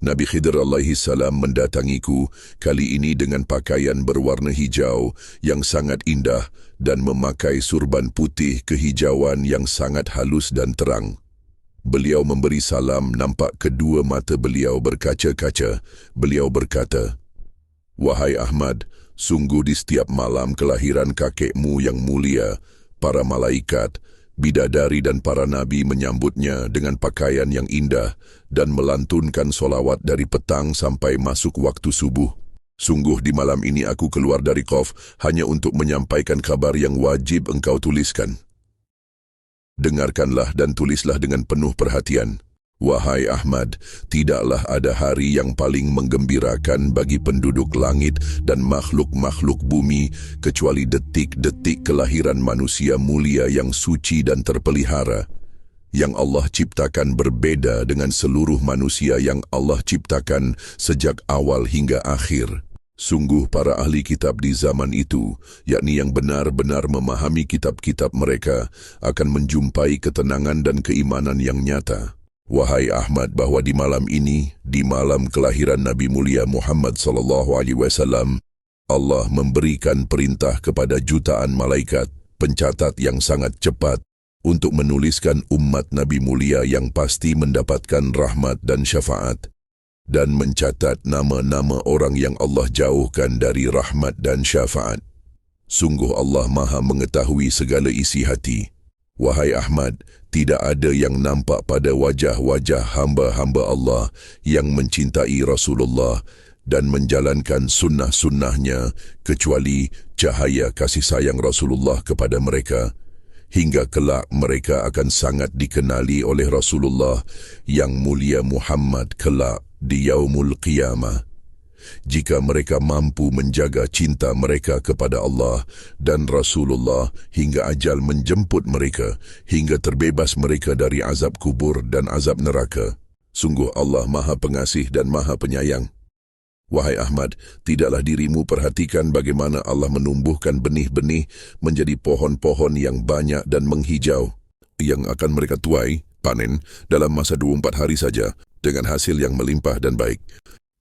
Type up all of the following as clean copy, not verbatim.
Nabi Khidir alaihi salam mendatangiku, kali ini dengan pakaian berwarna hijau yang sangat indah dan memakai surban putih kehijauan yang sangat halus dan terang. Beliau memberi salam, nampak kedua mata beliau berkaca-kaca. Beliau berkata, "Wahai Ahmad, sungguh di setiap malam kelahiran kakekmu yang mulia, para malaikat, bidadari dan para nabi menyambutnya dengan pakaian yang indah dan melantunkan solawat dari petang sampai masuk waktu subuh. Sungguh di malam ini aku keluar dari Qaf hanya untuk menyampaikan kabar yang wajib engkau tuliskan. Dengarkanlah dan tulislah dengan penuh perhatian. Wahai Ahmad, tidaklah ada hari yang paling menggembirakan bagi penduduk langit dan makhluk-makhluk bumi kecuali detik-detik kelahiran manusia mulia yang suci dan terpelihara, yang Allah ciptakan berbeda dengan seluruh manusia yang Allah ciptakan sejak awal hingga akhir. Sungguh para ahli kitab di zaman itu, yakni yang benar-benar memahami kitab-kitab mereka, akan menjumpai ketenangan dan keimanan yang nyata. Wahai Ahmad, bahwa di malam ini, di malam kelahiran Nabi mulia Muhammad SAW, Allah memberikan perintah kepada jutaan malaikat, pencatat yang sangat cepat, untuk menuliskan umat Nabi mulia yang pasti mendapatkan rahmat dan syafaat, dan mencatat nama-nama orang yang Allah jauhkan dari rahmat dan syafaat. Sungguh Allah Maha mengetahui segala isi hati. Wahai Ahmad, tidak ada yang nampak pada wajah-wajah hamba-hamba Allah yang mencintai Rasulullah dan menjalankan sunnah-sunnahnya kecuali cahaya kasih sayang Rasulullah kepada mereka. Hingga kelak mereka akan sangat dikenali oleh Rasulullah yang mulia Muhammad kelak di Yaumul Qiyamah. Jika mereka mampu menjaga cinta mereka kepada Allah dan Rasulullah hingga ajal menjemput mereka, hingga terbebas mereka dari azab kubur dan azab neraka. Sungguh Allah Maha Pengasih dan Maha Penyayang. Wahai Ahmad, tidaklah dirimu perhatikan bagaimana Allah menumbuhkan benih-benih menjadi pohon-pohon yang banyak dan menghijau, yang akan mereka tuai, panen, dalam masa 24 hari saja, dengan hasil yang melimpah dan baik.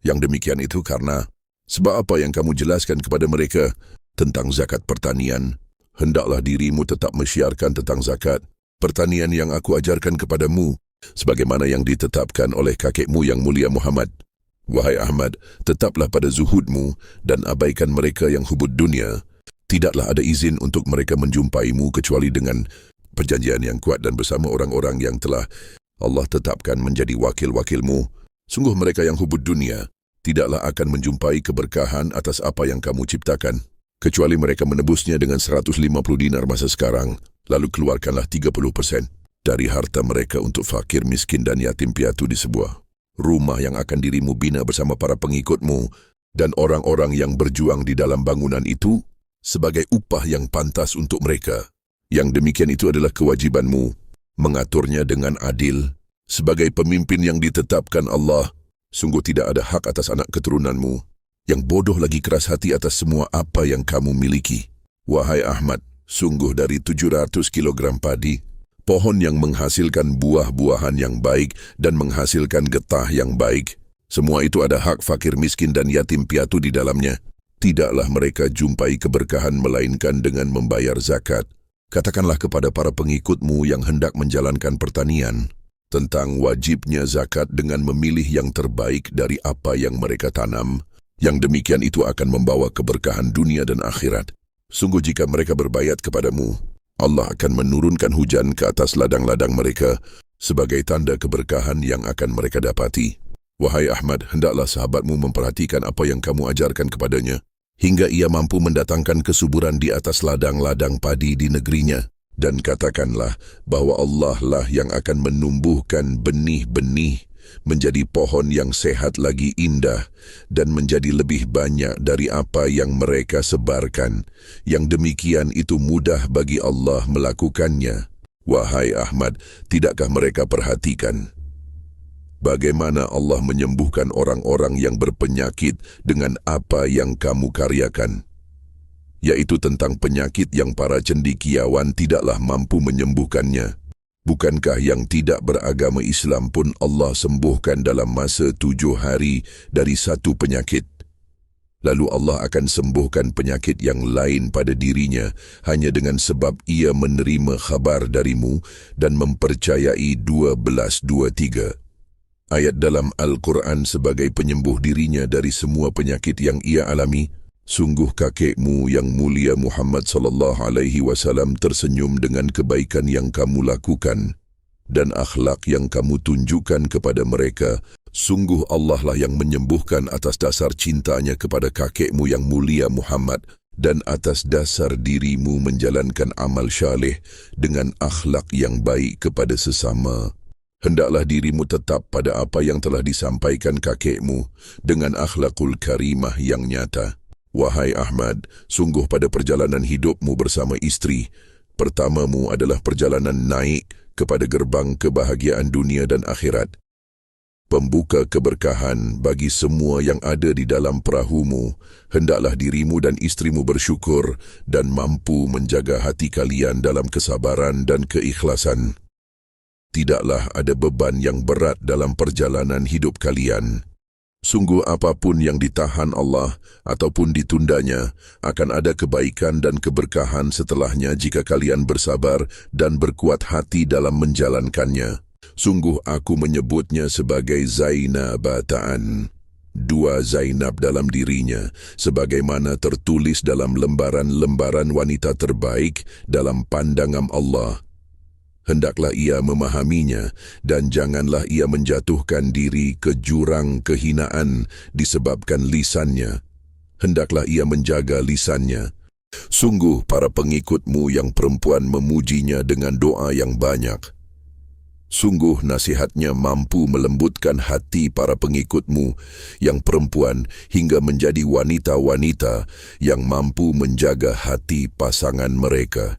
Yang demikian itu karena sebab apa yang kamu jelaskan kepada mereka tentang zakat pertanian. Hendaklah dirimu tetap menyiarkan tentang zakat pertanian yang aku ajarkan kepadamu, sebagaimana yang ditetapkan oleh kakekmu yang mulia Muhammad. Wahai Ahmad, tetaplah pada zuhudmu dan abaikan mereka yang hubud dunia. Tidaklah ada izin untuk mereka menjumpaimu kecuali dengan perjanjian yang kuat dan bersama orang-orang yang telah Allah tetapkan menjadi wakil-wakilmu. Sungguh mereka yang hubud dunia tidaklah akan menjumpai keberkahan atas apa yang kamu ciptakan, kecuali mereka menebusnya dengan 150 dinar masa sekarang, lalu keluarkanlah 30% dari harta mereka untuk fakir, miskin dan yatim piatu di sebuah rumah yang akan dirimu bina bersama para pengikutmu dan orang-orang yang berjuang di dalam bangunan itu sebagai upah yang pantas untuk mereka. Yang demikian itu adalah kewajibanmu, mengaturnya dengan adil. Sebagai pemimpin yang ditetapkan Allah, sungguh tidak ada hak atas anak keturunanmu yang bodoh lagi keras hati atas semua apa yang kamu miliki. Wahai Ahmad, sungguh dari 700 kilogram padi, pohon yang menghasilkan buah-buahan yang baik dan menghasilkan getah yang baik, semua itu ada hak fakir miskin dan yatim piatu di dalamnya. Tidaklah mereka jumpai keberkahan melainkan dengan membayar zakat. Katakanlah kepada para pengikutmu yang hendak menjalankan pertanian tentang wajibnya zakat dengan memilih yang terbaik dari apa yang mereka tanam. Yang demikian itu akan membawa keberkahan dunia dan akhirat. Sungguh jika mereka berbayat kepadamu, Allah akan menurunkan hujan ke atas ladang-ladang mereka sebagai tanda keberkahan yang akan mereka dapati. Wahai Ahmad, hendaklah sahabatmu memperhatikan apa yang kamu ajarkan kepadanya, hingga ia mampu mendatangkan kesuburan di atas ladang-ladang padi di negerinya. Dan katakanlah bahwa Allah lah yang akan menumbuhkan benih-benih menjadi pohon yang sehat lagi indah dan menjadi lebih banyak dari apa yang mereka sebarkan. Yang demikian itu mudah bagi Allah melakukannya. Wahai Ahmad, tidakkah mereka perhatikan bagaimana Allah menyembuhkan orang-orang yang berpenyakit dengan apa yang kamu karyakan? Yaitu tentang penyakit yang para cendekiawan tidaklah mampu menyembuhkannya. Bukankah yang tidak beragama Islam pun Allah sembuhkan dalam masa 7 hari dari satu penyakit? Lalu Allah akan sembuhkan penyakit yang lain pada dirinya hanya dengan sebab ia menerima khabar darimu dan mempercayai 12:23. Ayat dalam Al-Quran sebagai penyembuh dirinya dari semua penyakit yang ia alami. Sungguh kakekmu yang mulia Muhammad SAW tersenyum dengan kebaikan yang kamu lakukan dan akhlak yang kamu tunjukkan kepada mereka. Sungguh Allah lah yang menyembuhkan atas dasar cintanya kepada kakekmu yang mulia Muhammad dan atas dasar dirimu menjalankan amal syaleh dengan akhlak yang baik kepada sesama. Hendaklah dirimu tetap pada apa yang telah disampaikan kakekmu dengan akhlakul karimah yang nyata. Wahai Ahmad, sungguh pada perjalanan hidupmu bersama istri, pertamamu adalah perjalanan naik kepada gerbang kebahagiaan dunia dan akhirat. Pembuka keberkahan bagi semua yang ada di dalam perahumu, hendaklah dirimu dan istrimu bersyukur dan mampu menjaga hati kalian dalam kesabaran dan keikhlasan. Tidaklah ada beban yang berat dalam perjalanan hidup kalian. Sungguh apapun yang ditahan Allah ataupun ditundanya, akan ada kebaikan dan keberkahan setelahnya jika kalian bersabar dan berkuat hati dalam menjalankannya. Sungguh aku menyebutnya sebagai Zainabataan. 2 Zainab dalam dirinya, sebagaimana tertulis dalam lembaran-lembaran wanita terbaik dalam pandangan Allah. Hendaklah ia memahaminya dan janganlah ia menjatuhkan diri ke jurang kehinaan disebabkan lisannya. Hendaklah ia menjaga lisannya. Sungguh para pengikutmu yang perempuan memujinya dengan doa yang banyak. Sungguh nasihatnya mampu melembutkan hati para pengikutmu yang perempuan hingga menjadi wanita-wanita yang mampu menjaga hati pasangan mereka.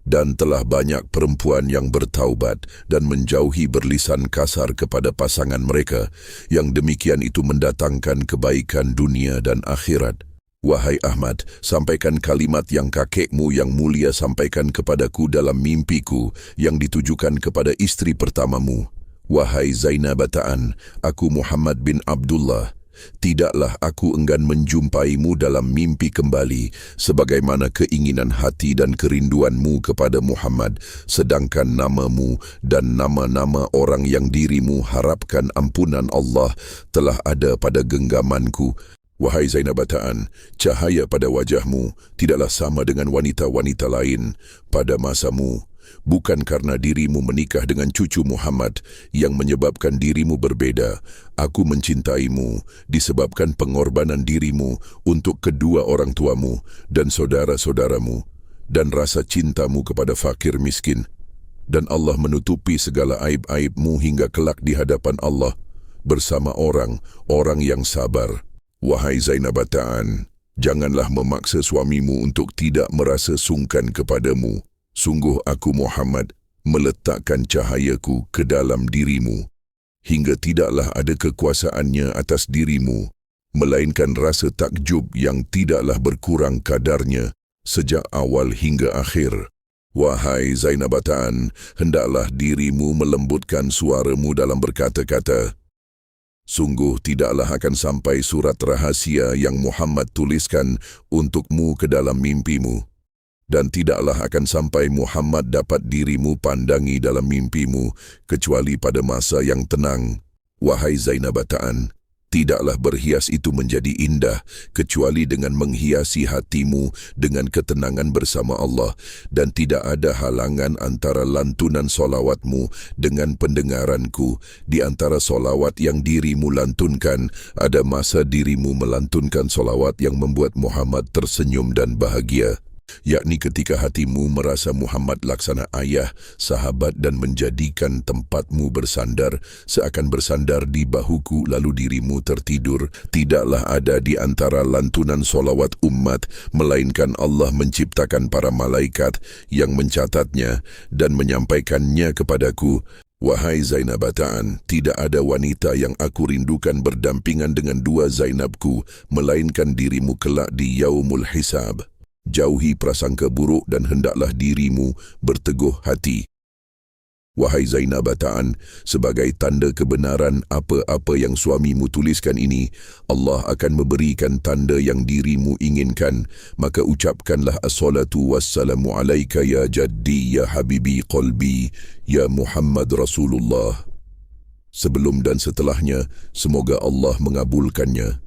Dan telah banyak perempuan yang bertaubat dan menjauhi berlisan kasar kepada pasangan mereka, yang demikian itu mendatangkan kebaikan dunia dan akhirat. Wahai Ahmad, sampaikan kalimat yang kakekmu yang mulia sampaikan kepadaku dalam mimpiku yang ditujukan kepada istri pertamamu. Wahai Zainabataan, aku Muhammad bin Abdullah. Tidaklah aku enggan menjumpaimu dalam mimpi kembali sebagaimana keinginan hati dan kerinduanmu kepada Muhammad, sedangkan namamu dan nama-nama orang yang dirimu harapkan ampunan Allah telah ada pada genggamanku. Wahai Zainabataan, cahaya pada wajahmu tidaklah sama dengan wanita-wanita lain pada masamu. Bukan karena dirimu menikah dengan cucu Muhammad yang menyebabkan dirimu berbeda. Aku mencintaimu disebabkan pengorbanan dirimu untuk kedua orang tuamu dan saudara-saudaramu dan rasa cintamu kepada fakir miskin. Dan Allah menutupi segala aib-aibmu hingga kelak di hadapan Allah bersama orang-orang yang sabar. Wahai Zainabataan, janganlah memaksa suamimu untuk tidak merasa sungkan kepadamu. Sungguh aku Muhammad meletakkan cahayaku ke dalam dirimu, hingga tidaklah ada kekuasaannya atas dirimu, melainkan rasa takjub yang tidaklah berkurang kadarnya sejak awal hingga akhir. Wahai Zainabataan, hendaklah dirimu melembutkan suaramu dalam berkata-kata. Sungguh tidaklah akan sampai surat rahasia yang Muhammad tuliskan untukmu ke dalam mimpimu. Dan tidaklah akan sampai Muhammad dapat dirimu pandangi dalam mimpimu, kecuali pada masa yang tenang. Wahai Zainabataan, tidaklah berhias itu menjadi indah, kecuali dengan menghiasi hatimu dengan ketenangan bersama Allah, dan tidak ada halangan antara lantunan solawatmu dengan pendengaranku. Di antara solawat yang dirimu lantunkan, ada masa dirimu melantunkan solawat yang membuat Muhammad tersenyum dan bahagia, yakni ketika hatimu merasa Muhammad laksana ayah, sahabat dan menjadikan tempatmu bersandar seakan bersandar di bahuku lalu dirimu tertidur. Tidaklah ada di antara lantunan solawat umat melainkan Allah menciptakan para malaikat yang mencatatnya dan menyampaikannya kepadaku. Wahai Zainabataan, tidak ada wanita yang aku rindukan berdampingan dengan 2 Zainabku melainkan dirimu kelak di yaumul hisab. Jauhi prasangka buruk dan hendaklah dirimu berteguh hati. Wahai Zainab Ta'an, sebagai tanda kebenaran apa-apa yang suamimu tuliskan ini, Allah akan memberikan tanda yang dirimu inginkan. Maka ucapkanlah as-salatu wassalamu alaika ya jaddi ya habibi qalbi ya Muhammad Rasulullah. Sebelum dan setelahnya, semoga Allah mengabulkannya.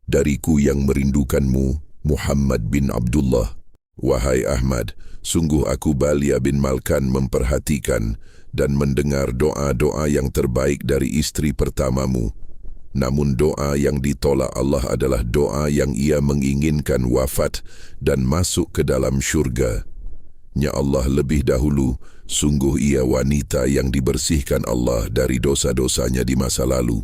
Dariku yang merindukanmu, Muhammad bin Abdullah. Wahai Ahmad, sungguh aku Balia bin Malkan memperhatikan dan mendengar doa-doa yang terbaik dari istri pertamamu. Namun doa yang ditolak Allah adalah doa yang ia menginginkan wafat dan masuk ke dalam syurga. Ya Allah lebih dahulu, sungguh ia wanita yang dibersihkan Allah dari dosa-dosanya di masa lalu.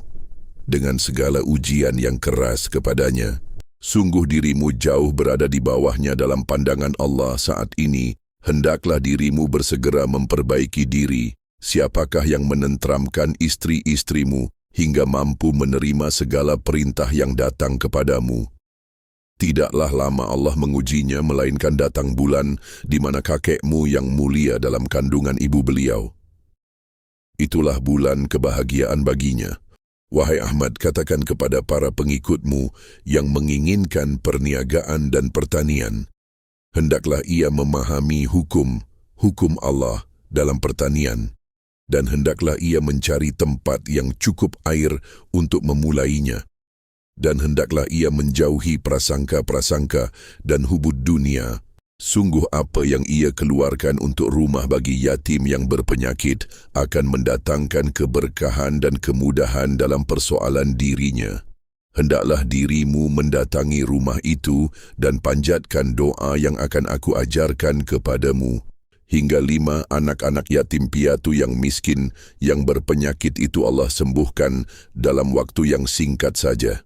Dengan segala ujian yang keras kepadanya, sungguh dirimu jauh berada di bawahnya dalam pandangan Allah saat ini. Hendaklah dirimu bersegera memperbaiki diri. Siapakah yang menenteramkan istri-istrimu hingga mampu menerima segala perintah yang datang kepadamu? Tidaklah lama Allah mengujinya, melainkan datang bulan di mana kakekmu yang mulia dalam kandungan ibu beliau. Itulah bulan kebahagiaan baginya. Wahai Ahmad, katakan kepada para pengikutmu yang menginginkan perniagaan dan pertanian, hendaklah ia memahami hukum Allah dalam pertanian, dan hendaklah ia mencari tempat yang cukup air untuk memulainya, dan hendaklah ia menjauhi prasangka-prasangka dan hubud dunia. Sungguh apa yang ia keluarkan untuk rumah bagi yatim yang berpenyakit akan mendatangkan keberkahan dan kemudahan dalam persoalan dirinya. Hendaklah dirimu mendatangi rumah itu dan panjatkan doa yang akan aku ajarkan kepadamu. Hingga 5 anak-anak yatim piatu yang miskin yang berpenyakit itu Allah sembuhkan dalam waktu yang singkat saja.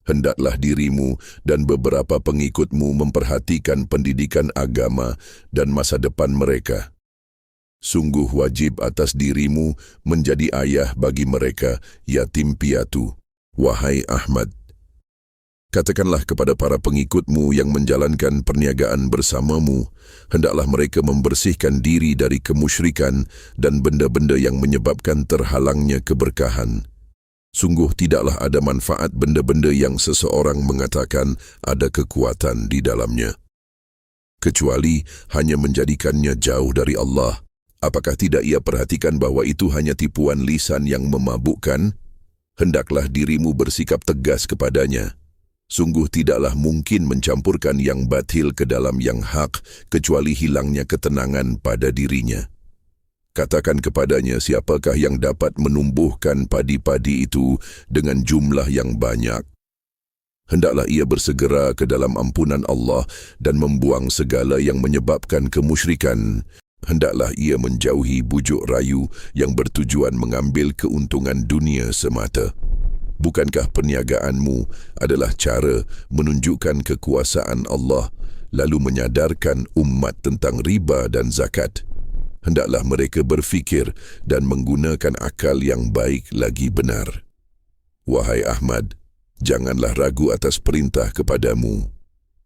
Hendaklah dirimu dan beberapa pengikutmu memperhatikan pendidikan agama dan masa depan mereka. Sungguh wajib atas dirimu menjadi ayah bagi mereka yatim piatu. Wahai Ahmad, katakanlah kepada para pengikutmu yang menjalankan perniagaan bersamamu, hendaklah mereka membersihkan diri dari kemusyrikan dan benda-benda yang menyebabkan terhalangnya keberkahan. Sungguh tidaklah ada manfaat benda-benda yang seseorang mengatakan ada kekuatan di dalamnya, kecuali hanya menjadikannya jauh dari Allah. Apakah tidak ia perhatikan bahwa itu hanya tipuan lisan yang memabukkan? Hendaklah dirimu bersikap tegas kepadanya. Sungguh tidaklah mungkin mencampurkan yang batil ke dalam yang hak, kecuali hilangnya ketenangan pada dirinya. Katakan kepadanya siapakah yang dapat menumbuhkan padi-padi itu dengan jumlah yang banyak. Hendaklah ia bersegera ke dalam ampunan Allah dan membuang segala yang menyebabkan kemusyrikan. Hendaklah ia menjauhi bujuk rayu yang bertujuan mengambil keuntungan dunia semata. Bukankah perniagaanmu adalah cara menunjukkan kekuasaan Allah lalu menyadarkan umat tentang riba dan zakat? Hendaklah mereka berfikir dan menggunakan akal yang baik lagi benar. Wahai Ahmad, janganlah ragu atas perintah kepadamu.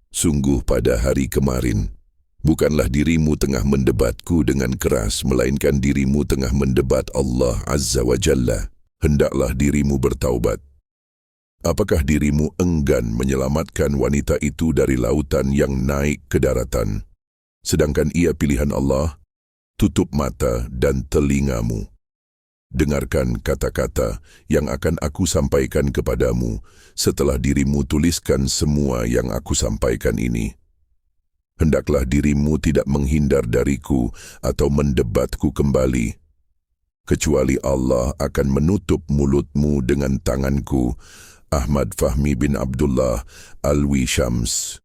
Sungguh pada hari kemarin, bukanlah dirimu tengah mendebatku dengan keras, melainkan dirimu tengah mendebat Allah Azza wa Jalla. Hendaklah dirimu bertaubat. Apakah dirimu enggan menyelamatkan wanita itu dari lautan yang naik ke daratan, sedangkan ia pilihan Allah? Tutup mata dan telingamu. Dengarkan kata-kata yang akan aku sampaikan kepadamu setelah dirimu tuliskan semua yang aku sampaikan ini. Hendaklah dirimu tidak menghindar dariku atau mendebatku kembali, kecuali Allah akan menutup mulutmu dengan tanganku. Ahmad Fahmi bin Abdullah Alwi Syams.